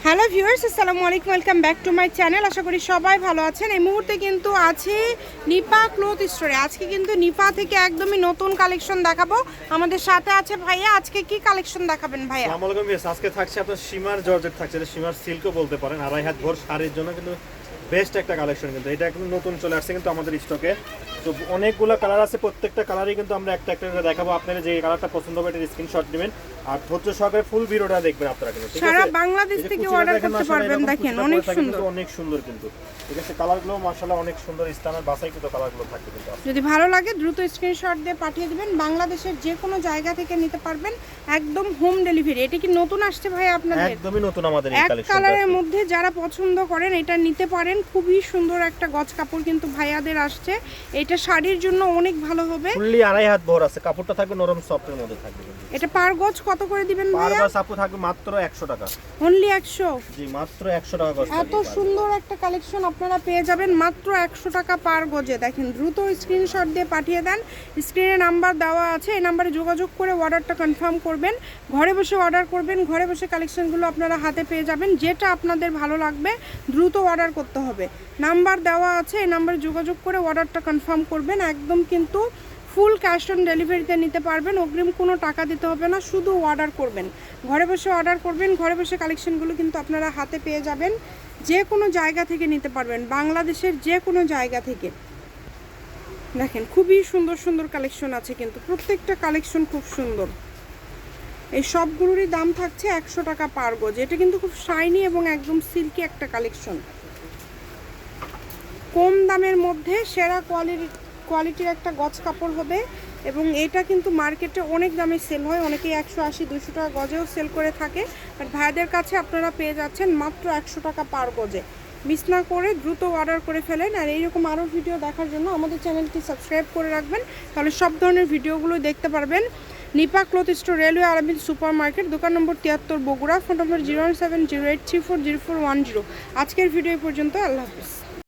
Hello viewers, আসসালামু আলাইকুম, welcome back to my channel. আশা করি সবাই ভালো আছেন। এই মুহূর্তে কিন্তু আছি নিপা ক্লথ স্টোরে। আজকে কিন্তু নিপা থেকে একদমই নতুন কালেকশন দেখাবো। আমাদের সাথে আছে ভাইয়া। আজকে কি কালেকশন দেখাবেন ভাইয়া? আসসালামু আলাইকুম ভিউয়ার্স, আজকে থাকছে আপনার সীমার জর্জেট থাকছে, এটা সীমার সিল্কও বলতে পারেন। আড়াই হাত ভর শাড়ির জন্য কিন্তু বেস্ট একটা কালেকশন, কিন্তু এটা একদম নতুন চলে আসছে কিন্তু আমাদের স্টকে। তো অনেকগুলো কালার আছে, প্রত্যেকটা কালারই কিন্তু আমরা একটা একটা করে দেখাবো। আপনারা যে কালারটা পছন্দ হবে এটার স্ক্রিনশট নেবেন আর ধৈর্য সহকারে ফুল ভিডিওটা দেখবেন আপনারা কিন্তু, ঠিক আছে? সারা বাংলাদেশ থেকে অর্ডার করতে পারবেন। দেখেন অনেক সুন্দর, অনেক সুন্দর কিন্তু, ঠিক আছে? কালারগুলো মাশাআল্লাহ অনেক সুন্দর, স্টাইলের বাছাই কিন্তু কালারগুলো থাকবে কিন্তু। যদি ভালো লাগে দ্রুত স্ক্রিনশট দিয়ে পাঠিয়ে দিবেন। বাংলাদেশের যে কোনো জায়গা থেকে নিতে পারবেন, একদম হোম ডেলিভারি। এটা কি নতুন আসছে ভাই আপনাদের? একদমই নতুন আমাদের এই এক কালেকশনটা। কালারের মধ্যে যারা পছন্দ করেন এটা নিতে পারেন। খুবই সুন্দর একটা গজ কাপড় কিন্তু ভাইয়াদের আসছে। এটা শাড়ির জন্য অনেক ভালো হবে। ফুললি আড়াই হাত ভর আছে, কাপড়টা থাকবে নরম সফটের মধ্যে থাকবে কিন্তু। এটা পার গজ কত করে দিবেন পার ভাইয়া? গজ আপু থাকবে মাত্র 100 টাকা। অনলি 100? জি, মাত্র 100 টাকা গজ। এত সুন্দর একটা কালেকশন আপনারা পেয়ে যাবেন মাত্র 100 টাকা পার গজে। দেখেন দ্রুত স্ক্রিনশট দিয়ে পাঠিয়ে দেন। স্ক্রিনে নাম্বার দেওয়া আছে, এই নাম্বারে যোগাযোগ করে অর্ডারটা কনফার্ম করবেন। ঘরে বসে অর্ডার করবেন, ঘরে বসে কালেকশনগুলো আপনারা হাতে পেয়ে যাবেন। যেটা আপনাদের ভালো লাগবে দ্রুত অর্ডার করতে হবে। নাম্বার দেওয়া আছে, এই নাম্বারে যোগাযোগ করে অর্ডারটা কনফার্ম করবেন। একদম কিন্তু ফুল ক্যাশ অন ডেলিভারিতে নিতে পারবেন। অগ্রিম কোনো টাকা দিতে হবে না, শুধু অর্ডার করবেন। ঘরে বসে অর্ডার করবেন, ঘরে বসে কালেকশনগুলো কিন্তু আপনারা হাতে পেয়ে যাবেন। যে কোনো জায়গা থেকে নিতে পারবেন, বাংলাদেশের যে কোনো জায়গা থেকে। দেখেন খুবই সুন্দর সুন্দর কালেকশন আছে কিন্তু, প্রত্যেকটা কালেকশন খুব সুন্দর। এই সবগুলোরই দাম থাকছে 100 টাকা পার গজ। এটা কিন্তু খুব শাইনি এবং একদম সিল্কি একটা কালেকশন। কম দামের মধ্যে সেরা কোয়ালিটির একটা গজ কাপড় হবে। এবং এটা কিন্তু মার্কেটে অনেক দামে সেল হয়, অনেকেই 180-200 টাকা গজেও সেল করে থাকে। বাট ভাইদের কাছে আপনারা পেয়ে যাচ্ছেন মাত্র 100 টাকা পার গজে। মিস না করে দ্রুত অর্ডার করে ফেলেন। আর এইরকম আরও ভিডিও দেখার জন্য আমাদের চ্যানেলটি সাবস্ক্রাইব করে রাখবেন, তাহলে সব ধরনের ভিডিওগুলো দেখতে পারবেন। নিপা ক্লথ স্টোর, রেলওয়ে আরাবিল সুপার মার্কেট, দোকান নম্বর 73, বগুড়া। ফোন নম্বর 01708340410। আজকের ভিডিও পর্যন্ত, আল্লাহ হাফিজ।